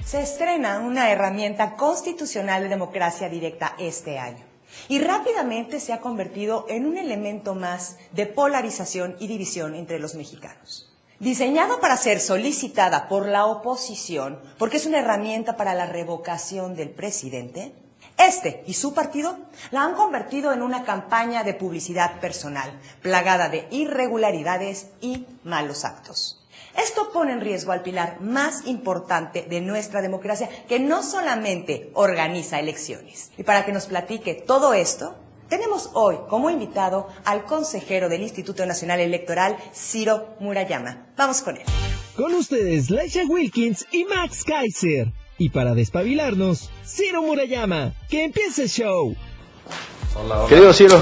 Se estrena una herramienta constitucional de democracia directa este año y rápidamente se ha convertido en un elemento más de polarización y división entre los mexicanos. Diseñado para ser solicitada por la oposición, porque es una herramienta para la revocación del presidente, este y su partido la han convertido en una campaña de publicidad personal, plagada de irregularidades y malos actos. Esto pone en riesgo al pilar más importante de nuestra democracia, que no solamente organiza elecciones. Y para que nos platique todo esto, tenemos hoy como invitado al consejero del Instituto Nacional Electoral, Ciro Murayama. Vamos con él. Con ustedes, Laisha Wilkins y Max Kaiser. Y para despabilarnos, Ciro Murayama. ¡Que empiece el show! Hola, hola. Querido Ciro.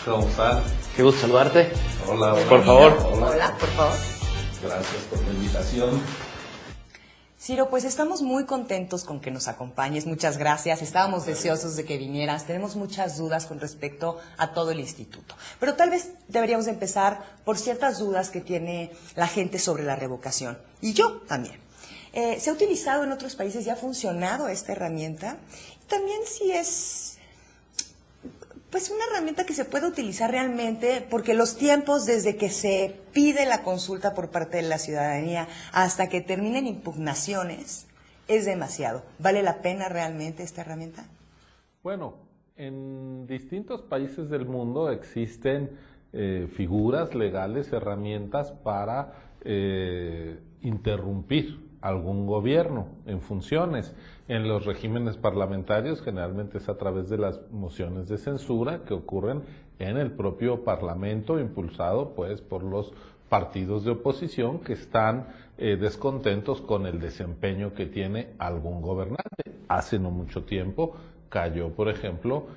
¿Cómo están? Qué gusto saludarte. Hola, hola. Por favor. Hola, por favor. Gracias por la invitación. Ciro, pues estamos muy contentos con que nos acompañes, muchas gracias, estábamos deseosos de que vinieras, tenemos muchas dudas con respecto a todo el instituto, pero tal vez deberíamos empezar por ciertas dudas que tiene la gente sobre la revocación, y yo también. ¿Se ha utilizado en otros países y ha funcionado esta herramienta? Y también si es pues una herramienta que se puede utilizar realmente, porque los tiempos desde que se pide la consulta por parte de la ciudadanía hasta que terminen impugnaciones es demasiado. ¿Vale la pena realmente esta herramienta? Bueno, en distintos países del mundo existen figuras legales, herramientas para interrumpir algún gobierno en funciones. En los regímenes parlamentarios generalmente es a través de las mociones de censura que ocurren en el propio Parlamento, impulsado pues por los partidos de oposición que están descontentos con el desempeño que tiene algún gobernante. Hace no mucho tiempo cayó, por ejemplo,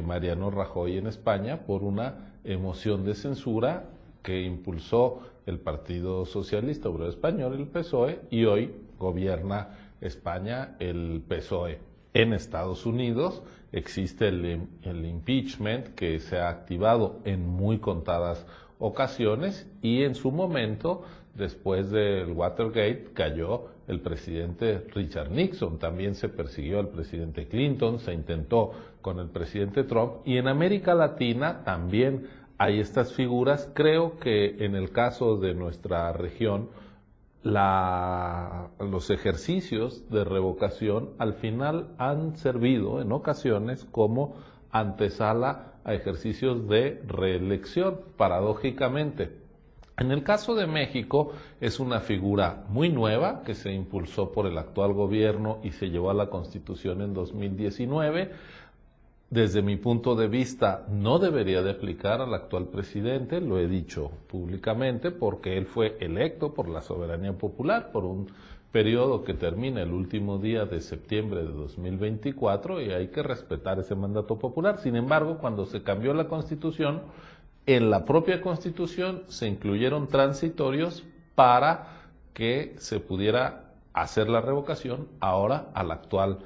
Mariano Rajoy en España por una moción de censura que impulsó el Partido Socialista Obrero Español, el PSOE, y hoy gobierna España el PSOE. En Estados Unidos existe el impeachment que se ha activado en muy contadas ocasiones y en su momento, después del Watergate, cayó el presidente Richard Nixon. También se persiguió al presidente Clinton, se intentó con el presidente Trump, y en América Latina también hay estas figuras. Creo que en el caso de nuestra región, los ejercicios de revocación al final han servido en ocasiones como antesala a ejercicios de reelección, paradójicamente. En el caso de México es una figura muy nueva que se impulsó por el actual gobierno y se llevó a la Constitución en 2019. Desde mi punto de vista, no debería de aplicar al actual presidente, lo he dicho públicamente, porque él fue electo por la soberanía popular por un periodo que termina el último día de septiembre de 2024 y hay que respetar ese mandato popular. Sin embargo, cuando se cambió la Constitución, en la propia Constitución se incluyeron transitorios para que se pudiera hacer la revocación ahora al actual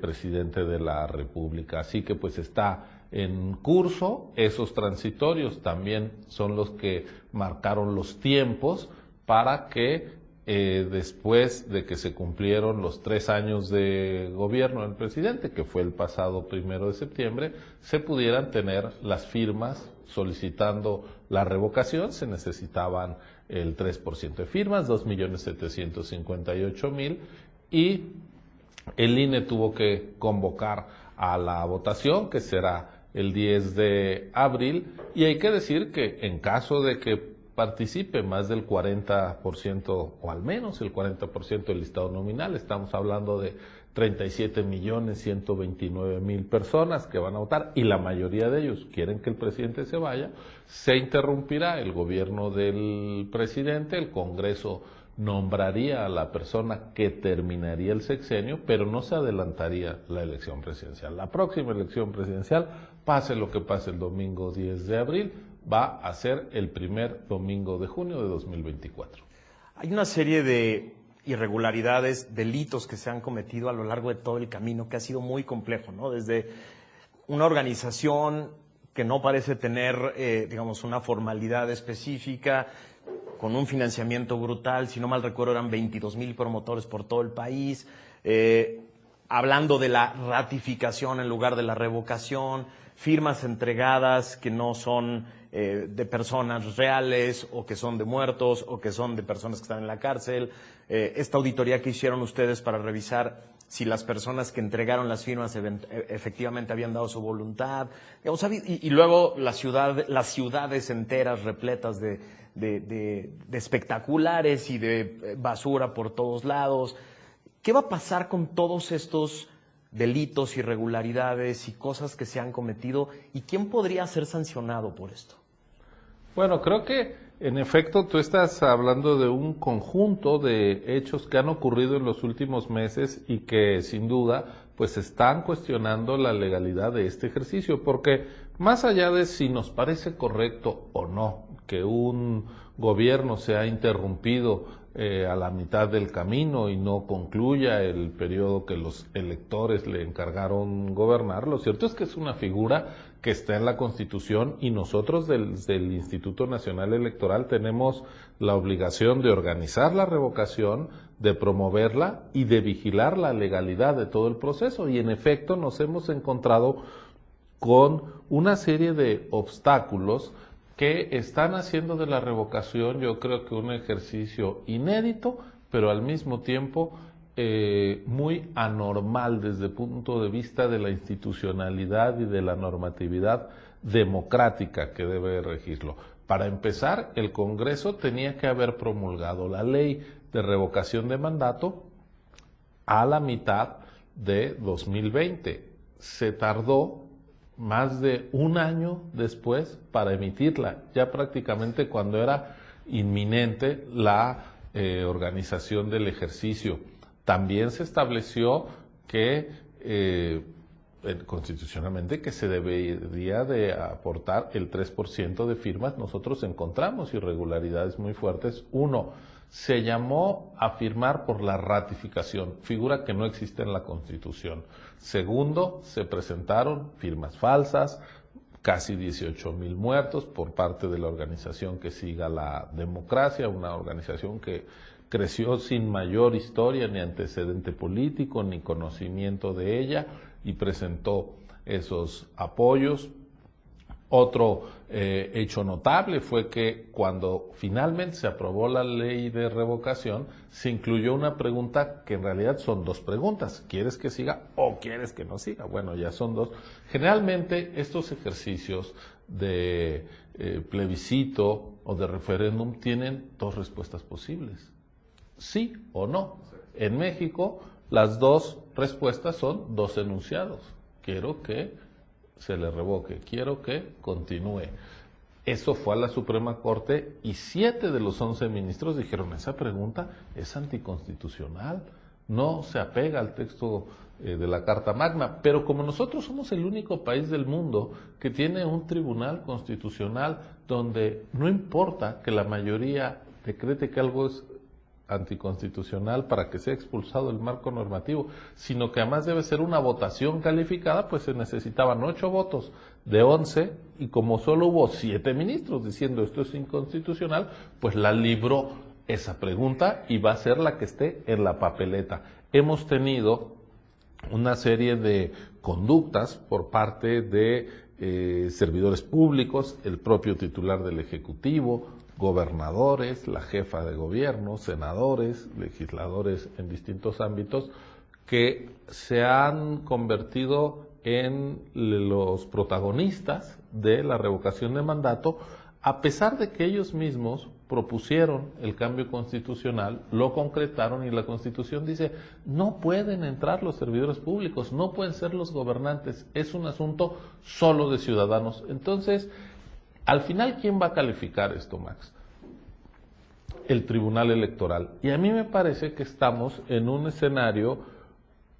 presidente de la República. Así que pues está en curso. Esos transitorios también son los que marcaron los tiempos para que después de que se cumplieron los 3 años de gobierno del presidente, que fue el pasado 1 de septiembre, se pudieran tener las firmas solicitando la revocación. Se necesitaban el 3% de firmas, 2.758.000, y el INE tuvo que convocar a la votación, que será el 10 de abril, y hay que decir que en caso de que participe más del 40%, o al menos el 40% del listado nominal, estamos hablando de 37.129.000 personas que van a votar, y la mayoría de ellos quieren que el presidente se vaya, se interrumpirá el gobierno del presidente, el Congreso nombraría a la persona que terminaría el sexenio, pero no se adelantaría la elección presidencial. La próxima elección presidencial, pase lo que pase el domingo 10 de abril, va a ser el primer domingo de junio de 2024. Hay una serie de irregularidades, delitos que se han cometido a lo largo de todo el camino, que ha sido muy complejo, ¿no? Desde una organización que no parece tener, digamos, una formalidad específica, con un financiamiento brutal, si no mal recuerdo eran 22,000 promotores por todo el país, hablando de la ratificación en lugar de la revocación, firmas entregadas que no son de personas reales o que son de muertos o que son de personas que están en la cárcel, esta auditoría que hicieron ustedes para revisar si las personas que entregaron las firmas efectivamente habían dado su voluntad, y luego las ciudades enteras repletas de espectaculares y de basura por todos lados. ¿Qué va a pasar con todos estos delitos, irregularidades y cosas que se han cometido? ¿Y quién podría ser sancionado por esto? Bueno, creo que en efecto tú estás hablando de un conjunto de hechos que han ocurrido en los últimos meses y que sin duda pues están cuestionando la legalidad de este ejercicio, porque más allá de si nos parece correcto o no que un gobierno sea interrumpido a la mitad del camino y no concluya el periodo que los electores le encargaron gobernar, lo cierto es que es una figura que está en la Constitución y nosotros del Instituto Nacional Electoral tenemos la obligación de organizar la revocación, de promoverla y de vigilar la legalidad de todo el proceso. Y en efecto nos hemos encontrado con una serie de obstáculos que están haciendo de la revocación, yo creo que un ejercicio inédito, pero al mismo tiempo muy anormal desde el punto de vista de la institucionalidad y de la normatividad democrática que debe regirlo. Para empezar, el Congreso tenía que haber promulgado la ley de revocación de mandato a la mitad de 2020. Se tardó más de un año después para emitirla, ya prácticamente cuando era inminente la organización del ejercicio. También se estableció que constitucionalmente que se debería de aportar el 3% de firmas. Nosotros encontramos irregularidades muy fuertes. Uno, se llamó a firmar por la ratificación, figura que no existe en la Constitución. Segundo, se presentaron firmas falsas, casi 18,000 muertos por parte de la organización que siga la democracia, una organización que creció sin mayor historia, ni antecedente político, ni conocimiento de ella, y presentó esos apoyos. Otro hecho notable fue que cuando finalmente se aprobó la ley de revocación, se incluyó una pregunta que en realidad son dos preguntas. ¿Quieres que siga o quieres que no siga? Bueno, ya son dos. Generalmente estos ejercicios de plebiscito o de referéndum tienen dos respuestas posibles. Sí o no. En México las dos respuestas son dos enunciados. Quiero que se le revoque, quiero que continúe. Eso fue a la Suprema Corte y 7 de los 11 ministros dijeron: esa pregunta es anticonstitucional, no se apega al texto de la Carta Magna. Pero como nosotros somos el único país del mundo que tiene un tribunal constitucional donde no importa que la mayoría decrete que algo es anticonstitucional para que sea expulsado del marco normativo, sino que además debe ser una votación calificada, pues se necesitaban 8 votos de 11, y como solo hubo 7 ministros diciendo esto es inconstitucional, pues la libró esa pregunta y va a ser la que esté en la papeleta. Hemos tenido una serie de conductas por parte de servidores públicos, el propio titular del Ejecutivo, gobernadores, la jefa de gobierno, senadores, legisladores en distintos ámbitos, que se han convertido en los protagonistas de la revocación de mandato, a pesar de que ellos mismos propusieron el cambio constitucional, lo concretaron y la Constitución dice: no pueden entrar los servidores públicos, no pueden ser los gobernantes, es un asunto solo de ciudadanos. Entonces, al final, ¿quién va a calificar esto, Max? El Tribunal Electoral. Y a mí me parece que estamos en un escenario,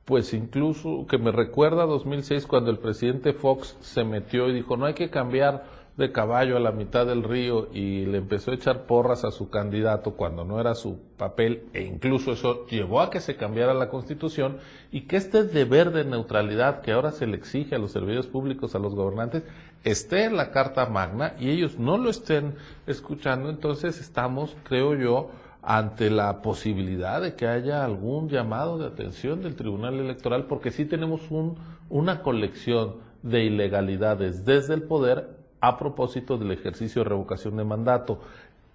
pues incluso que me recuerda a 2006, cuando el presidente Fox se metió y dijo: no hay que cambiar de caballo a la mitad del río y le empezó a echar porras a su candidato cuando no era su papel, e incluso eso llevó a que se cambiara la Constitución, y que este deber de neutralidad que ahora se le exige a los servidores públicos, a los gobernantes, esté en la Carta Magna y ellos no lo estén escuchando. Entonces estamos, creo yo, ante la posibilidad de que haya algún llamado de atención del Tribunal Electoral, porque sí tenemos una colección de ilegalidades desde el poder a propósito del ejercicio de revocación de mandato,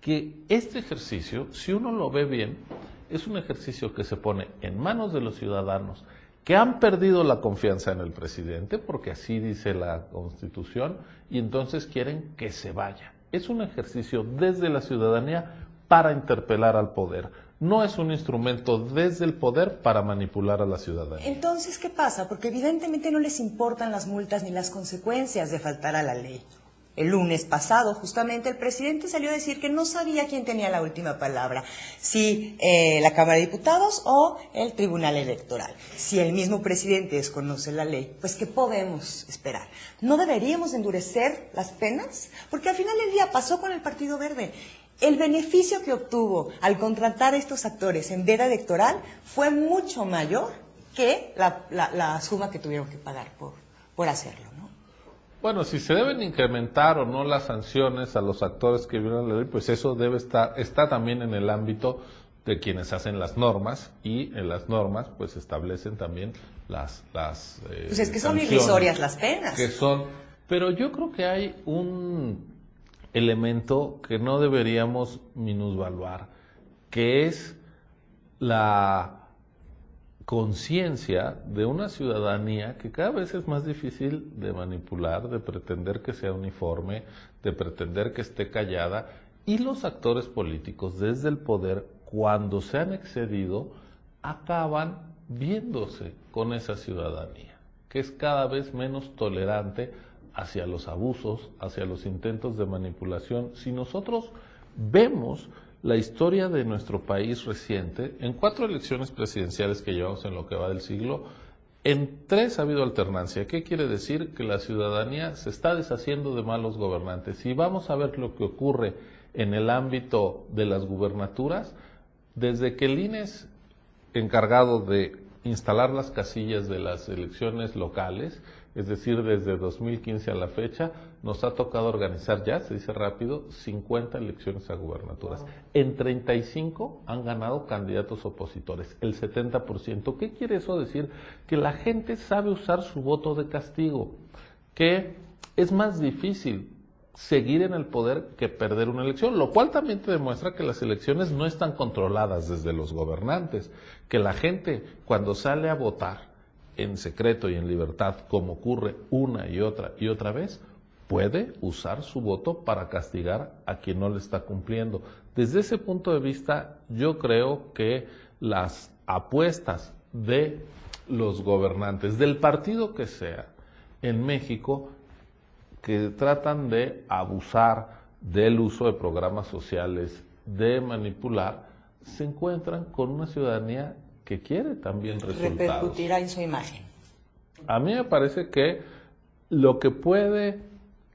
que este ejercicio, si uno lo ve bien, es un ejercicio que se pone en manos de los ciudadanos que han perdido la confianza en el presidente, porque así dice la Constitución, y entonces quieren que se vaya. Es un ejercicio desde la ciudadanía para interpelar al poder. No es un instrumento desde el poder para manipular a la ciudadanía. Entonces, ¿qué pasa? Porque evidentemente no les importan las multas ni las consecuencias de faltar a la ley. El lunes pasado, justamente, el presidente salió a decir que no sabía quién tenía la última palabra, si la Cámara de Diputados o el Tribunal Electoral. Si el mismo presidente desconoce la ley, pues ¿qué podemos esperar? ¿No deberíamos endurecer las penas? Porque al final del día pasó con el Partido Verde. El beneficio que obtuvo al contratar a estos actores en veda electoral fue mucho mayor que la suma que tuvieron que pagar por hacerlo, ¿no? Bueno, si se deben incrementar o no las sanciones a los actores que violan la ley, pues eso está también en el ámbito de quienes hacen las normas, y en las normas pues establecen también las pues es que son sanciones irrisorias las penas. Pero yo creo que hay un elemento que no deberíamos minusvaluar, que es la conciencia de una ciudadanía que cada vez es más difícil de manipular, de pretender que sea uniforme, de pretender que esté callada, y los actores políticos desde el poder, cuando se han excedido, acaban viéndose con esa ciudadanía, que es cada vez menos tolerante hacia los abusos, hacia los intentos de manipulación. Si nosotros vemos la historia de nuestro país reciente, en 4 elecciones presidenciales que llevamos en lo que va del siglo, en 3 ha habido alternancia. ¿Qué quiere decir? Que la ciudadanía se está deshaciendo de malos gobernantes. Y vamos a ver lo que ocurre en el ámbito de las gubernaturas. Desde que el INE es encargado de instalar las casillas de las elecciones locales, es decir, desde 2015 a la fecha, nos ha tocado organizar ya, se dice rápido, 50 elecciones a gubernaturas. En 35 han ganado candidatos opositores, el 70%. ¿Qué quiere eso decir? Que la gente sabe usar su voto de castigo, que es más difícil seguir en el poder que perder una elección, lo cual también te demuestra que las elecciones no están controladas desde los gobernantes, que la gente cuando sale a votar en secreto y en libertad, como ocurre una y otra vez, puede usar su voto para castigar a quien no le está cumpliendo. Desde ese punto de vista, yo creo que las apuestas de los gobernantes, del partido que sea, en México, que tratan de abusar del uso de programas sociales, de manipular, se encuentran con una ciudadanía que quiere también resultados. Repercutirá en su imagen. A mí me parece que lo que puede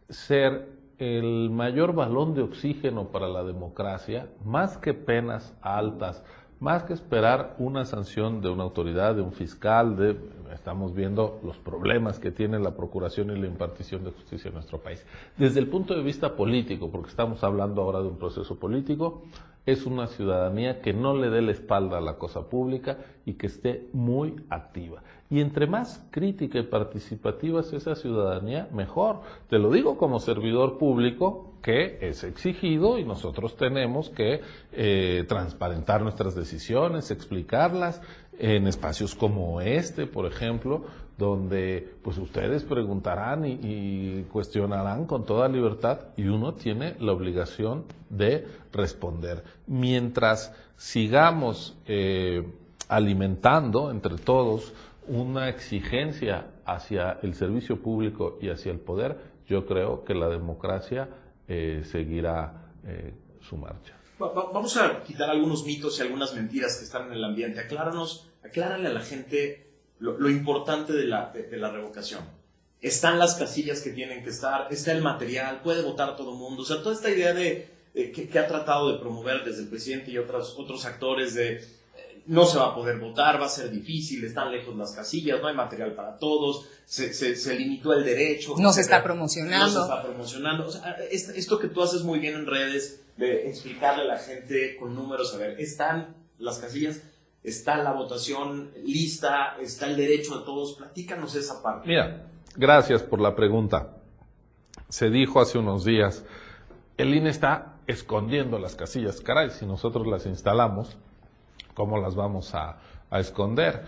ser el mayor balón de oxígeno para la democracia, más que penas altas, más que esperar una sanción de una autoridad, de un fiscal, estamos viendo los problemas que tiene la procuración y la impartición de justicia en nuestro país. Desde el punto de vista político, porque estamos hablando ahora de un proceso político, es una ciudadanía que no le dé la espalda a la cosa pública y que esté muy activa. Y entre más crítica y participativa es esa ciudadanía, mejor. Te lo digo como servidor público, que es exigido y nosotros tenemos que transparentar nuestras decisiones, explicarlas en espacios como este, por ejemplo, donde pues ustedes preguntarán y cuestionarán con toda libertad y uno tiene la obligación de responder. Mientras sigamos alimentando entre todos una exigencia hacia el servicio público y hacia el poder, yo creo que la democracia seguirá su marcha. Vamos a quitar algunos mitos y algunas mentiras que están en el ambiente. Aclárale a la gente lo importante de la revocación. están las casillas que tienen que estar, está el material, puede votar todo el mundo. O sea, toda esta idea que ha tratado de promover desde el presidente y otros actores de no se va a poder votar, va a ser difícil, están lejos las casillas, no hay material para todos, se limitó el derecho. No se está promocionando. No se está promocionando. O sea, esto que tú haces muy bien en redes, de explicarle a la gente con números, a ver, están las casillas, está la votación lista, está el derecho de todos, platícanos esa parte. Mira, gracias por la pregunta. Se dijo hace unos días, el INE está escondiendo las casillas. Caray, si nosotros las instalamos, ¿cómo las vamos a esconder?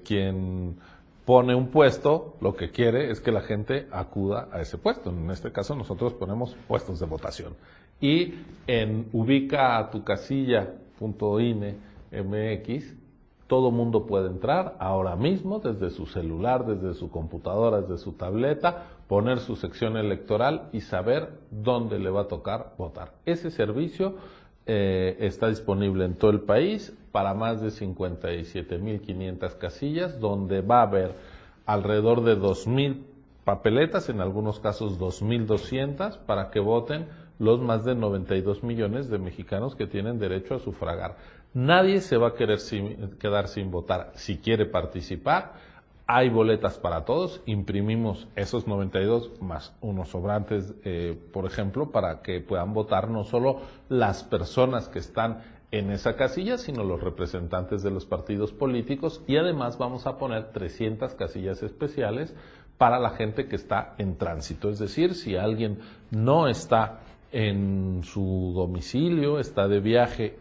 Quien pone un puesto, lo que quiere es que la gente acuda a ese puesto. En este caso nosotros ponemos puestos de votación. Y en ubicatocasilla.ine.mx, todo mundo puede entrar ahora mismo desde su celular, desde su computadora, desde su tableta, poner su sección electoral y saber dónde le va a tocar votar. Ese servicio está disponible en todo el país para más de 57.500 casillas, donde va a haber alrededor de 2.000 papeletas, en algunos casos 2.200, para que voten los más de 92 millones de mexicanos que tienen derecho a sufragar. Nadie se va a quedar sin votar. Si quiere participar, hay boletas para todos, imprimimos esos 92 más unos sobrantes, por ejemplo, para que puedan votar no solo las personas que están en esa casilla, sino los representantes de los partidos políticos, y además vamos a poner 300 casillas especiales para la gente que está en tránsito. Es decir, si alguien no está en su domicilio, está de viaje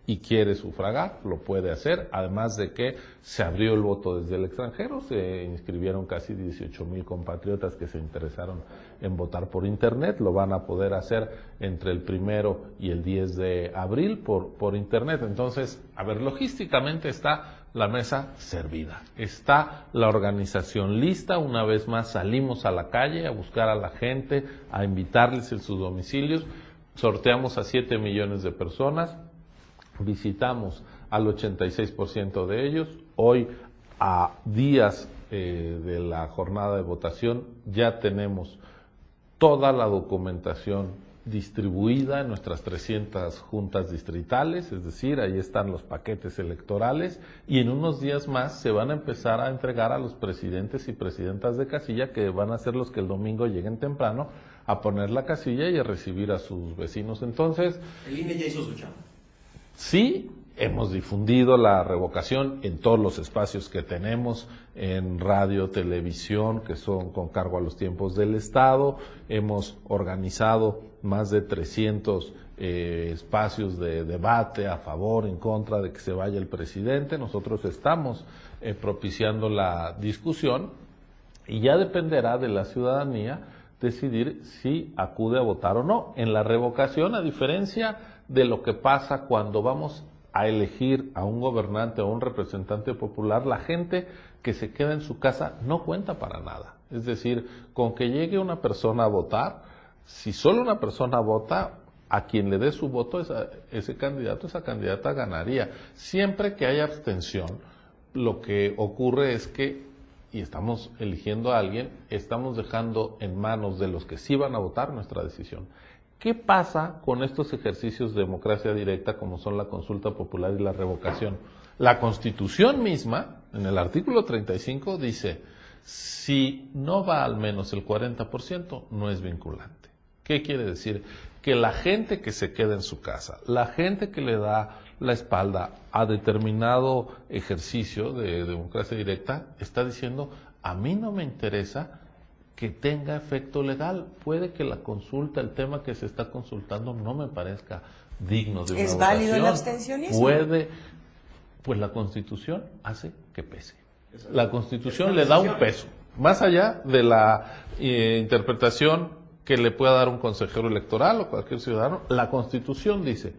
y quiere sufragar, lo puede hacer, además de que se abrió el voto desde el extranjero, se inscribieron casi 18,000 compatriotas que se interesaron en votar por internet, lo van a poder hacer entre el 1 y el 10 de abril por internet. Entonces, a ver, logísticamente está la mesa servida, está la organización lista. Una vez más salimos a la calle a buscar a la gente, a invitarles en sus domicilios, sorteamos a 7 millones de personas, visitamos al 86% de ellos. Hoy, a días de la jornada de votación, ya tenemos toda la documentación distribuida en nuestras 300 juntas distritales, es decir, ahí están los paquetes electorales, y en unos días más se van a empezar a entregar a los presidentes y presidentas de casilla, que van a ser los que el domingo lleguen temprano a poner la casilla y a recibir a sus vecinos. Entonces, el INE ya hizo su chamba. Sí, hemos difundido la revocación en todos los espacios que tenemos, en radio, televisión, que son con cargo a los tiempos del Estado. Hemos organizado más de 300 espacios de debate a favor, en contra de que se vaya el presidente. Nosotros estamos propiciando la discusión y ya dependerá de la ciudadanía decidir si acude a votar o no. En la revocación, a diferencia de lo que pasa cuando vamos a elegir a un gobernante o un representante popular, la gente que se queda en su casa no cuenta para nada. Es decir, con que llegue una persona a votar, si solo una persona vota, a quien le dé su voto, ese candidato, esa candidata ganaría. Siempre que haya abstención, lo que ocurre es que, y estamos eligiendo a alguien, estamos dejando en manos de los que sí van a votar nuestra decisión. ¿Qué pasa con estos ejercicios de democracia directa como son la consulta popular y la revocación? La Constitución misma, en el artículo 35, dice, si no va al menos el 40%, no es vinculante. ¿Qué quiere decir? Que la gente que se queda en su casa, la gente que le da la espalda a determinado ejercicio de democracia directa, está diciendo, a mí no me interesa que tenga efecto legal. Puede que la consulta, el tema que se está consultando, no me parezca digno de una votación. ¿Es válido el abstencionismo? Pues la Constitución hace que pese. La Constitución le da un peso, más allá de la interpretación que le pueda dar un consejero electoral o cualquier ciudadano. La Constitución dice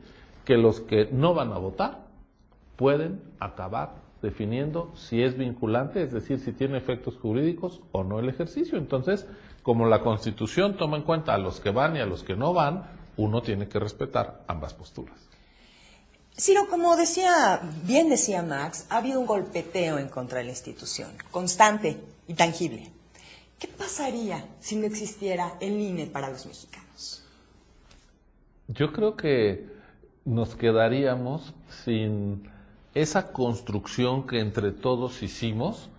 que los que no van a votar pueden acabar definiendo si es vinculante, es decir, si tiene efectos jurídicos o no el ejercicio. Entonces, como la Constitución toma en cuenta a los que van y a los que no van, uno tiene que respetar ambas posturas. Ciro, como bien decía Max, ha habido un golpeteo en contra de la institución, constante y tangible. ¿Qué pasaría si no existiera el INE para los mexicanos? Yo creo que nos quedaríamos sin esa construcción que entre todos hicimos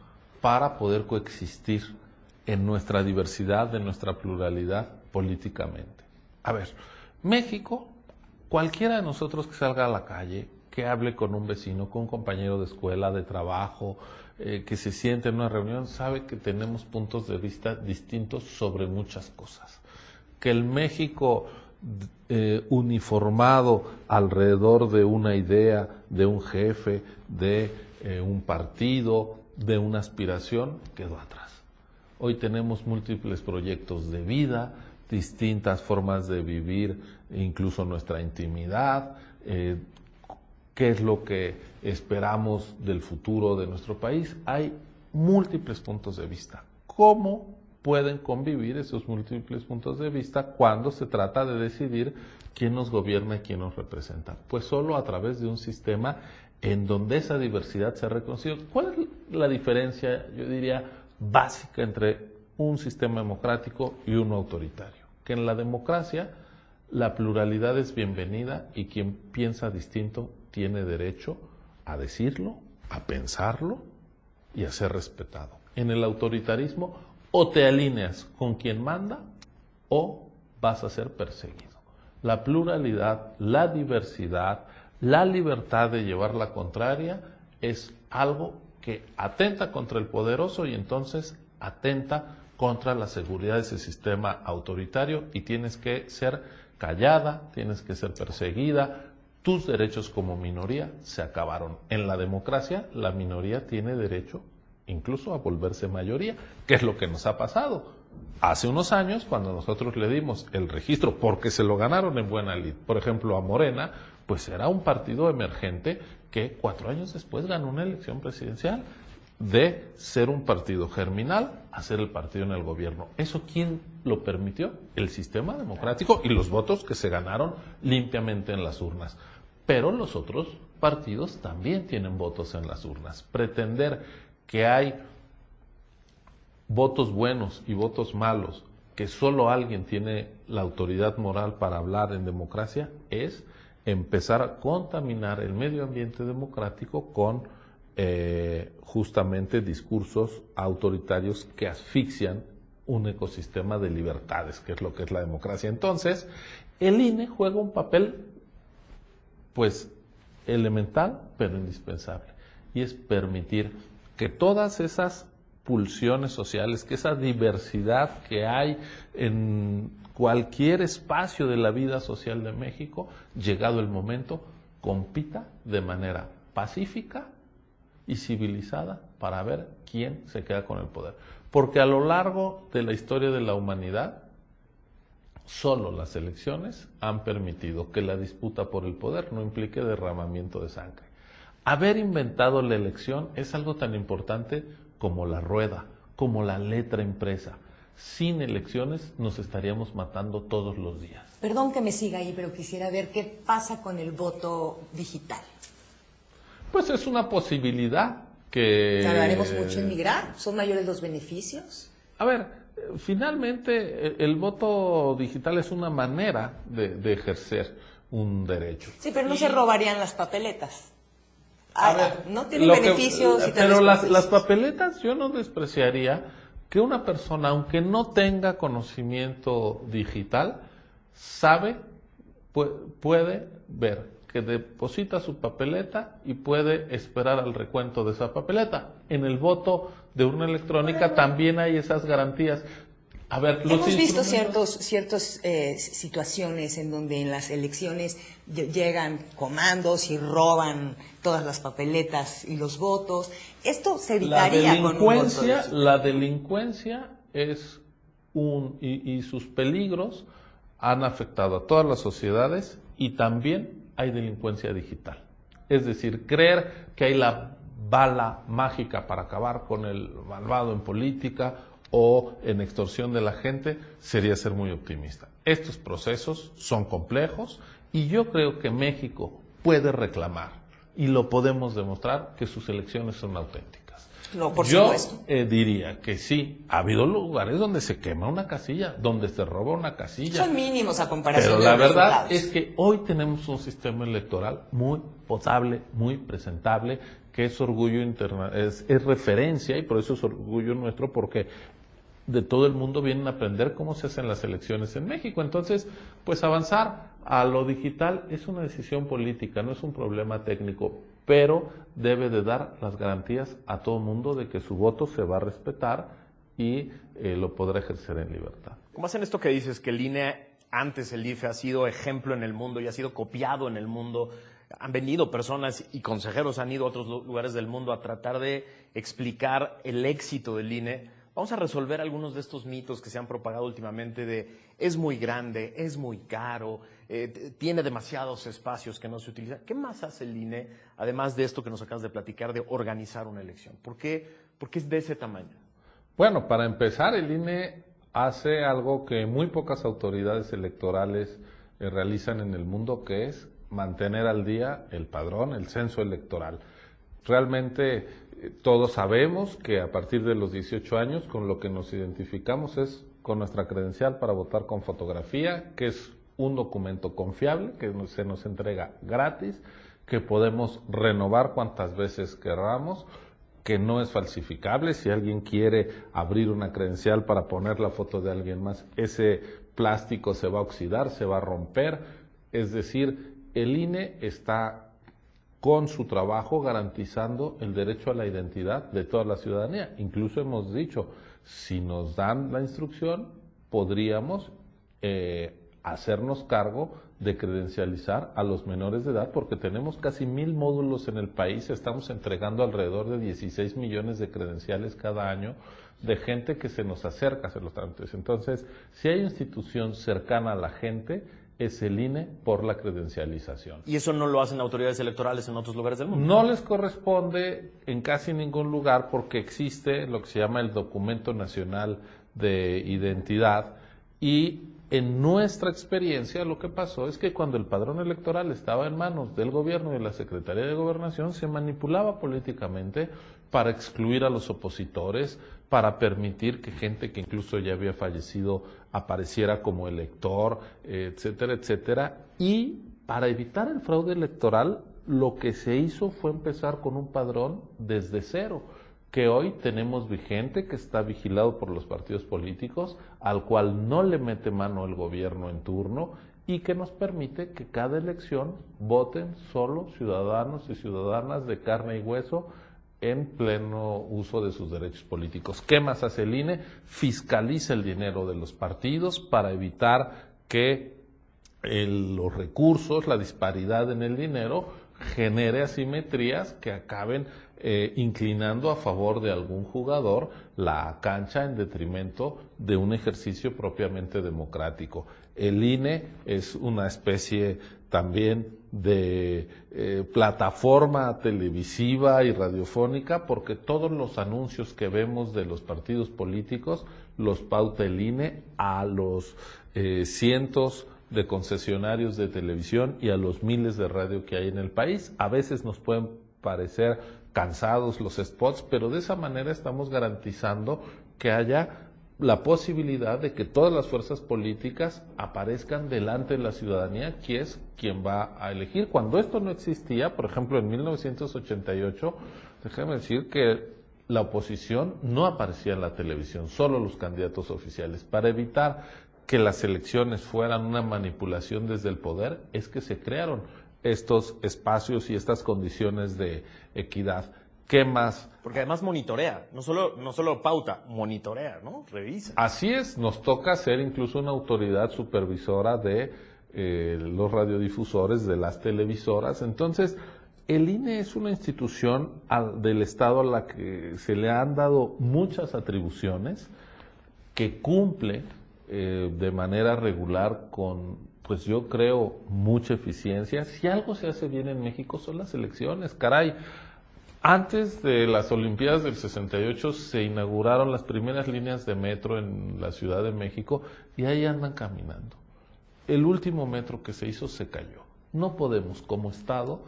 para poder coexistir en nuestra diversidad, en nuestra pluralidad políticamente. A ver, México, cualquiera de nosotros que salga a la calle, que hable con un vecino, con un compañero de escuela, de trabajo, que se siente en una reunión, sabe que tenemos puntos de vista distintos sobre muchas cosas. Que el México uniformado alrededor de una idea, de un jefe, de un partido, de una aspiración, quedó atrás. Hoy tenemos múltiples proyectos de vida, distintas formas de vivir, incluso nuestra intimidad, qué es lo que esperamos del futuro de nuestro país. Hay múltiples puntos de vista. ¿Cómo pueden convivir esos múltiples puntos de vista cuando se trata de decidir quién nos gobierna y quién nos representa? Pues solo a través de un sistema en donde esa diversidad se ha reconocido. ¿Cuál es la diferencia, yo diría, básica entre un sistema democrático y uno autoritario? Que en la democracia la pluralidad es bienvenida y quien piensa distinto tiene derecho a decirlo, a pensarlo y a ser respetado. En el autoritarismo o te alineas con quien manda o vas a ser perseguido. La pluralidad, la diversidad, la libertad de llevar la contraria es algo que atenta contra el poderoso y entonces atenta contra la seguridad de ese sistema autoritario y tienes que ser callada, tienes que ser perseguida, tus derechos como minoría se acabaron. En la democracia la minoría tiene derecho incluso a volverse mayoría, que es lo que nos ha pasado. Hace unos años, cuando nosotros le dimos el registro, porque se lo ganaron en buena lid, por ejemplo a Morena, pues era un partido emergente que 4 años después ganó una elección presidencial, de ser un partido germinal a ser el partido en el gobierno. ¿Eso quién lo permitió? El sistema democrático y los votos que se ganaron limpiamente en las urnas. Pero los otros partidos también tienen votos en las urnas. Pretender que hay votos buenos y votos malos, que solo alguien tiene la autoridad moral para hablar en democracia, es empezar a contaminar el medio ambiente democrático con justamente discursos autoritarios que asfixian un ecosistema de libertades, que es lo que es la democracia. Entonces, el INE juega un papel, pues, elemental, pero indispensable, y es permitir que todas esas pulsiones sociales, que esa diversidad que hay en cualquier espacio de la vida social de México, llegado el momento, compita de manera pacífica y civilizada para ver quién se queda con el poder. Porque a lo largo de la historia de la humanidad, solo las elecciones han permitido que la disputa por el poder no implique derramamiento de sangre. Haber inventado la elección es algo tan importante como la rueda, como la letra impresa. Sin elecciones nos estaríamos matando todos los días. Perdón que me siga ahí, pero quisiera ver qué pasa con el voto digital. Pues es una posibilidad que... ¿Tardaremos mucho en migrar? ¿Son mayores los beneficios? A ver, finalmente el voto digital es una manera de ejercer un derecho. Sí, pero no se robarían las papeletas. A ver, no tienen beneficios. Pero las papeletas yo no despreciaría que una persona, aunque no tenga conocimiento digital, puede ver que deposita su papeleta y puede esperar al recuento de esa papeleta. En el voto de urna electrónica también hay esas garantías. A ver, hemos visto ciertas situaciones en donde en las elecciones llegan comandos y roban todas las papeletas y los votos. Esto se evitaría con un voto. La delincuencia es y sus peligros han afectado a todas las sociedades y también hay delincuencia digital. Es decir, creer que hay la bala mágica para acabar con el malvado en política o en extorsión de la gente sería ser muy optimista. Estos procesos son complejos y yo creo que México puede reclamar, y lo podemos demostrar, que sus elecciones son auténticas. No, por Yo supuesto. diría que sí, ha habido lugares donde se quema una casilla, donde se roba una casilla. Son mínimos a comparación Pero de la los verdad resultados. es que hoy tenemos un sistema electoral muy potable, muy presentable, que es orgullo es referencia, y por eso es orgullo nuestro, porque de todo el mundo vienen a aprender cómo se hacen las elecciones en México. Entonces, pues avanzar a lo digital es una decisión política, no es un problema técnico, pero debe de dar las garantías a todo el mundo de que su voto se va a respetar y lo podrá ejercer en libertad. ¿Cómo hacen esto que dices, que el INE, antes el IFE ha sido ejemplo en el mundo y ha sido copiado en el mundo? Han venido personas y consejeros, han ido a otros lugares del mundo a tratar de explicar el éxito del INE. Vamos a resolver algunos de estos mitos que se han propagado últimamente de es muy grande, es muy caro, tiene demasiados espacios que no se utilizan. ¿Qué más hace el INE, además de esto que nos acabas de platicar, de organizar una elección? ¿Por qué es de ese tamaño? Bueno, para empezar, el INE hace algo que muy pocas autoridades electorales realizan en el mundo, que es mantener al día el padrón, el censo electoral. Realmente todos sabemos que a partir de los 18 años con lo que nos identificamos es con nuestra credencial para votar con fotografía, que es un documento confiable, que se nos entrega gratis, que podemos renovar cuantas veces queramos, que no es falsificable. Si alguien quiere abrir una credencial para poner la foto de alguien más, ese plástico se va a oxidar, se va a romper. Es decir, el INE está con su trabajo garantizando el derecho a la identidad de toda la ciudadanía. Incluso hemos dicho, si nos dan la instrucción, podríamos hacernos cargo de credencializar a los menores de edad, porque tenemos casi 1,000 módulos en el país, estamos entregando alrededor de 16 millones de credenciales cada año de gente que se nos acerca a hacer los trámites. Entonces, si hay institución cercana a la gente, es el INE por la credencialización. ¿Y eso no lo hacen autoridades electorales en otros lugares del mundo? No les corresponde en casi ningún lugar, porque existe lo que se llama el Documento Nacional de Identidad, y en nuestra experiencia lo que pasó es que cuando el padrón electoral estaba en manos del gobierno y de la Secretaría de Gobernación, se manipulaba políticamente para excluir a los opositores, para permitir que gente que incluso ya había fallecido apareciera como elector, etcétera, etcétera. Y para evitar el fraude electoral, lo que se hizo fue empezar con un padrón desde cero, que hoy tenemos vigente, que está vigilado por los partidos políticos, al cual no le mete mano el gobierno en turno, y que nos permite que cada elección voten solo ciudadanos y ciudadanas de carne y hueso en pleno uso de sus derechos políticos. ¿Qué más hace el INE? Fiscaliza el dinero de los partidos para evitar que los recursos, la disparidad en el dinero, genere asimetrías que acaben inclinando a favor de algún jugador la cancha en detrimento de un ejercicio propiamente democrático. El INE es una especie también de plataforma televisiva y radiofónica, porque todos los anuncios que vemos de los partidos políticos los pauta el INE a los cientos de concesionarios de televisión y a los miles de radio que hay en el país. A veces nos pueden parecer cansados los spots, pero de esa manera estamos garantizando que haya la posibilidad de que todas las fuerzas políticas aparezcan delante de la ciudadanía, que es quien va a elegir. Cuando esto no existía, por ejemplo, en 1988, déjame decir que la oposición no aparecía en la televisión, solo los candidatos oficiales. Para evitar que las elecciones fueran una manipulación desde el poder, es que se crearon estos espacios y estas condiciones de equidad. ¿Qué más? Porque además monitorea, no solo pauta, monitorea, ¿no? Revisa. Así es, nos toca ser incluso una autoridad supervisora de los radiodifusores, de las televisoras. Entonces, el INE es una institución del Estado a la que se le han dado muchas atribuciones, que cumple de manera regular con, pues yo creo, mucha eficiencia. Si algo se hace bien en México son las elecciones, caray. Antes de las Olimpiadas del 68 se inauguraron las primeras líneas de metro en la Ciudad de México y ahí andan caminando. El último metro que se hizo se cayó. No podemos como Estado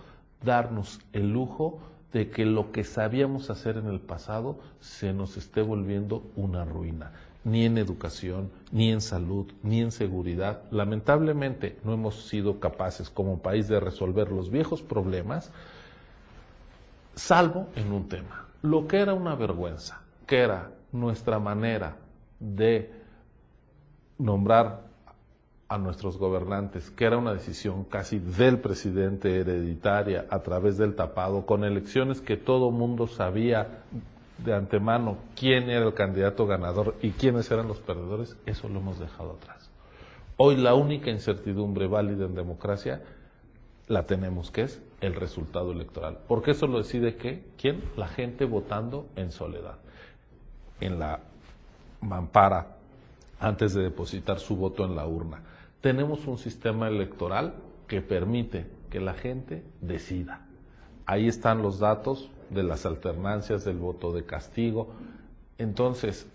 darnos el lujo de que lo que sabíamos hacer en el pasado se nos esté volviendo una ruina. Ni en educación, ni en salud, ni en seguridad. Lamentablemente no hemos sido capaces como país de resolver los viejos problemas, salvo en un tema. Lo que era una vergüenza, que era nuestra manera de nombrar a nuestros gobernantes, que era una decisión casi del presidente hereditaria a través del tapado, con elecciones que todo mundo sabía de antemano quién era el candidato ganador y quiénes eran los perdedores, eso lo hemos dejado atrás. Hoy la única incertidumbre válida en democracia la tenemos, que es el resultado electoral, porque eso lo decide ¿quién? La gente votando en soledad, en la mampara, antes de depositar su voto en la urna. Tenemos un sistema electoral que permite que la gente decida. Ahí están los datos de las alternancias, del voto de castigo. Entonces,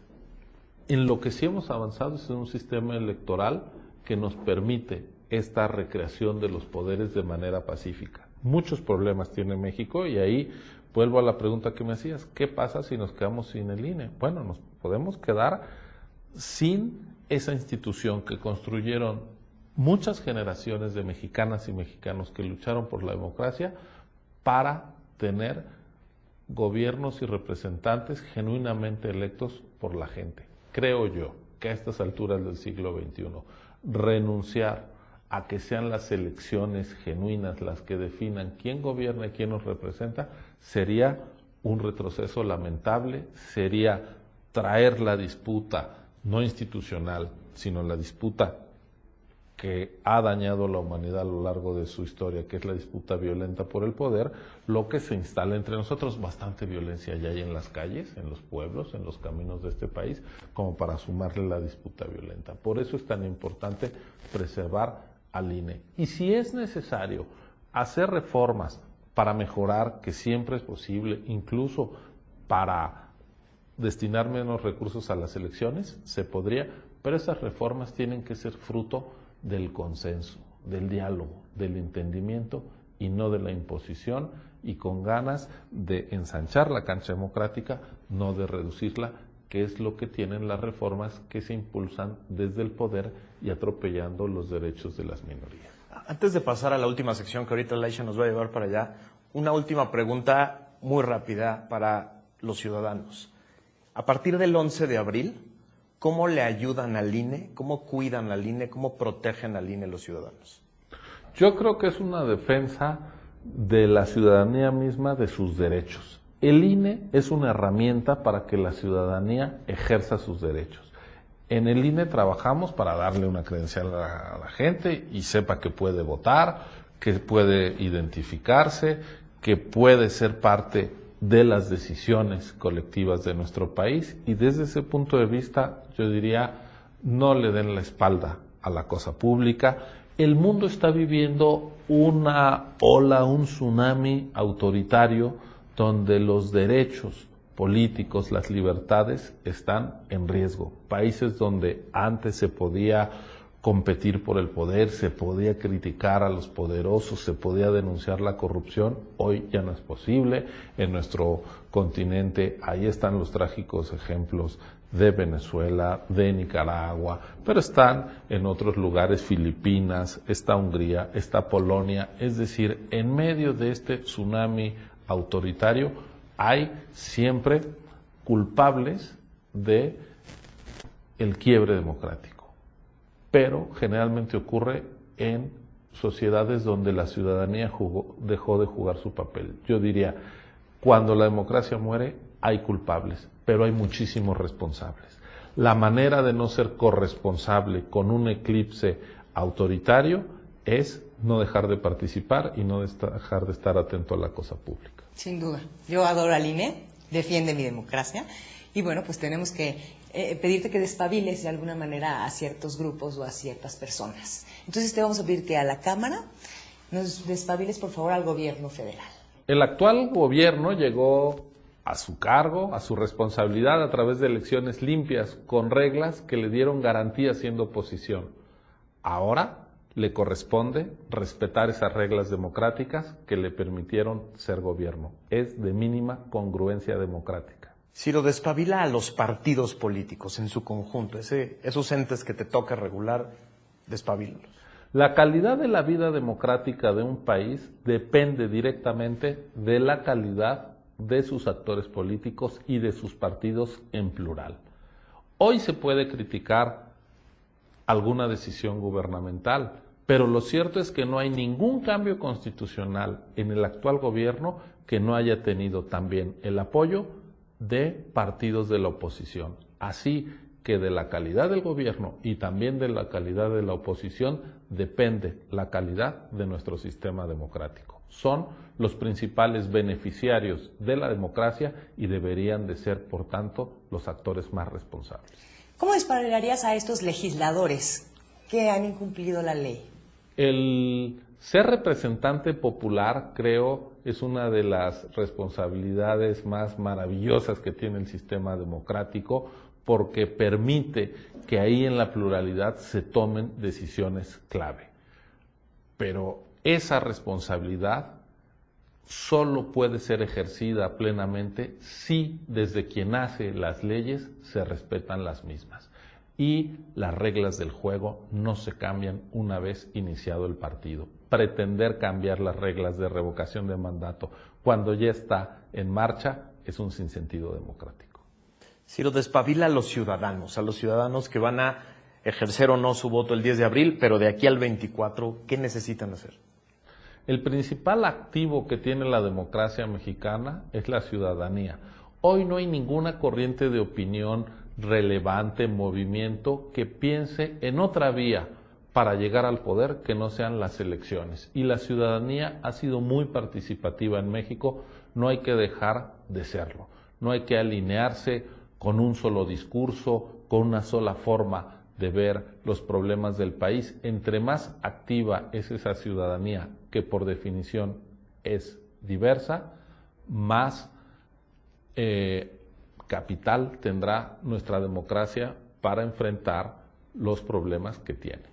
en lo que sí hemos avanzado es en un sistema electoral que nos permite esta recreación de los poderes de manera pacífica. Muchos problemas tiene México y ahí vuelvo a la pregunta que me hacías. ¿Qué pasa si nos quedamos sin el INE? Bueno, nos podemos quedar sin esa institución que construyeron muchas generaciones de mexicanas y mexicanos que lucharon por la democracia para tener gobiernos y representantes genuinamente electos por la gente. Creo yo que a estas alturas del siglo XXI, renunciar a que sean las elecciones genuinas las que definan quién gobierna y quién nos representa, sería un retroceso lamentable, sería traer la disputa no institucional, sino la disputa que ha dañado a la humanidad a lo largo de su historia, que es la disputa violenta por el poder, lo que se instala entre nosotros. Bastante violencia ya hay en las calles, en los pueblos, en los caminos de este país, como para sumarle la disputa violenta. Por eso es tan importante preservar al INE. Y si es necesario hacer reformas para mejorar, que siempre es posible, incluso para destinar menos recursos a las elecciones, se podría, pero esas reformas tienen que ser fruto del consenso, del diálogo, del entendimiento y no de la imposición, y con ganas de ensanchar la cancha democrática, no de reducirla, que es lo que tienen las reformas que se impulsan desde el poder y atropellando los derechos de las minorías. Antes de pasar a la última sección que ahorita Laisha nos va a llevar para allá, una última pregunta muy rápida para los ciudadanos. A partir del 11 de abril, ¿cómo le ayudan al INE? ¿Cómo cuidan al INE? ¿Cómo protegen al INE los ciudadanos? Yo creo que es una defensa de la ciudadanía misma de sus derechos. El INE es una herramienta para que la ciudadanía ejerza sus derechos. En el INE trabajamos para darle una credencial a la gente y sepa que puede votar, que puede identificarse, que puede ser parte de las decisiones colectivas de nuestro país, y desde ese punto de vista yo diría, no le den la espalda a la cosa pública. El mundo está viviendo una ola, un tsunami autoritario donde los derechos políticos, las libertades están en riesgo. Países donde antes se podía competir por el poder, se podía criticar a los poderosos, se podía denunciar la corrupción, hoy ya no es posible. En nuestro continente ahí están los trágicos ejemplos de Venezuela, de Nicaragua, pero están en otros lugares, Filipinas, está Hungría, está Polonia. Es decir, en medio de este tsunami autoritario hay siempre culpables de el quiebre democrático. Pero generalmente ocurre en sociedades donde la ciudadanía dejó de jugar su papel. Yo diría, cuando la democracia muere, hay culpables, pero hay muchísimos responsables. La manera de no ser corresponsable con un eclipse autoritario es no dejar de participar y no dejar de estar atento a la cosa pública. Sin duda. Yo adoro al INE, defiende mi democracia, y bueno, pues tenemos que pedirte que despabiles de alguna manera a ciertos grupos o a ciertas personas. Entonces te vamos a pedir que a la Cámara nos despabiles, por favor, al gobierno federal. El actual gobierno llegó a su cargo, a su responsabilidad a través de elecciones limpias, con reglas que le dieron garantía siendo oposición. Ahora le corresponde respetar esas reglas democráticas que le permitieron ser gobierno. Es de mínima congruencia democrática. Ciro, despabila a los partidos políticos en su conjunto, esos entes que te toca regular, despabilalos. La calidad de la vida democrática de un país depende directamente de la calidad de sus actores políticos y de sus partidos en plural. Hoy se puede criticar alguna decisión gubernamental, pero lo cierto es que no hay ningún cambio constitucional en el actual gobierno que no haya tenido también el apoyo de partidos de la oposición. Así que de la calidad del gobierno y también de la calidad de la oposición depende la calidad de nuestro sistema democrático. Son los principales beneficiarios de la democracia y deberían de ser, por tanto, los actores más responsables. ¿Cómo despabilarías a estos legisladores que han incumplido la ley? El ser representante popular, creo, es una de las responsabilidades más maravillosas que tiene el sistema democrático, porque permite que ahí en la pluralidad se tomen decisiones clave. Pero esa responsabilidad solo puede ser ejercida plenamente si desde quien hace las leyes se respetan las mismas. Y las reglas del juego no se cambian una vez iniciado el partido. Pretender cambiar las reglas de revocación de mandato cuando ya está en marcha es un sinsentido democrático. Ciro, despabila a los ciudadanos que van a ejercer o no su voto el 10 de abril, pero de aquí al 24, ¿qué necesitan hacer? El principal activo que tiene la democracia mexicana es la ciudadanía. Hoy no hay ninguna corriente de opinión relevante, movimiento, que piense en otra vía para llegar al poder que no sean las elecciones. Y la ciudadanía ha sido muy participativa en México, no hay que dejar de serlo. No hay que alinearse con un solo discurso, con una sola forma de ver los problemas del país. Entre más activa es esa ciudadanía, que por definición es diversa, más capital tendrá nuestra democracia para enfrentar los problemas que tiene.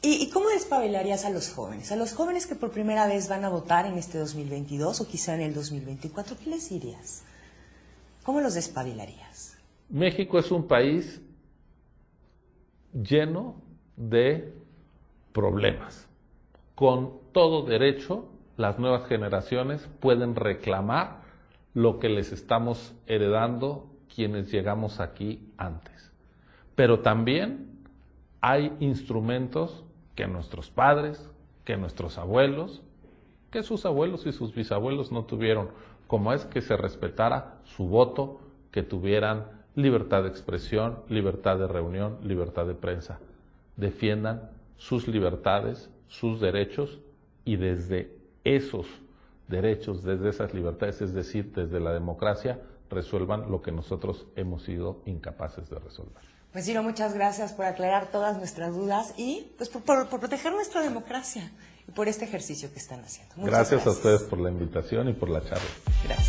¿Y cómo despabilarías a los jóvenes? A los jóvenes que por primera vez van a votar en este 2022 o quizá en el 2024, ¿qué les dirías? ¿Cómo los despabilarías? México es un país lleno de problemas. Con todo derecho, las nuevas generaciones pueden reclamar lo que les estamos heredando quienes llegamos aquí antes. Pero también hay instrumentos que nuestros padres, que nuestros abuelos, que sus abuelos y sus bisabuelos no tuvieron, como es que se respetara su voto, que tuvieran libertad de expresión, libertad de reunión, libertad de prensa. Defiendan sus libertades, sus derechos, y desde esos derechos, desde esas libertades, es decir, desde la democracia, resuelvan lo que nosotros hemos sido incapaces de resolver. Pues Ciro, muchas gracias por aclarar todas nuestras dudas y pues por proteger nuestra democracia y por este ejercicio que están haciendo. Muchas gracias a ustedes por la invitación y por la charla. Gracias.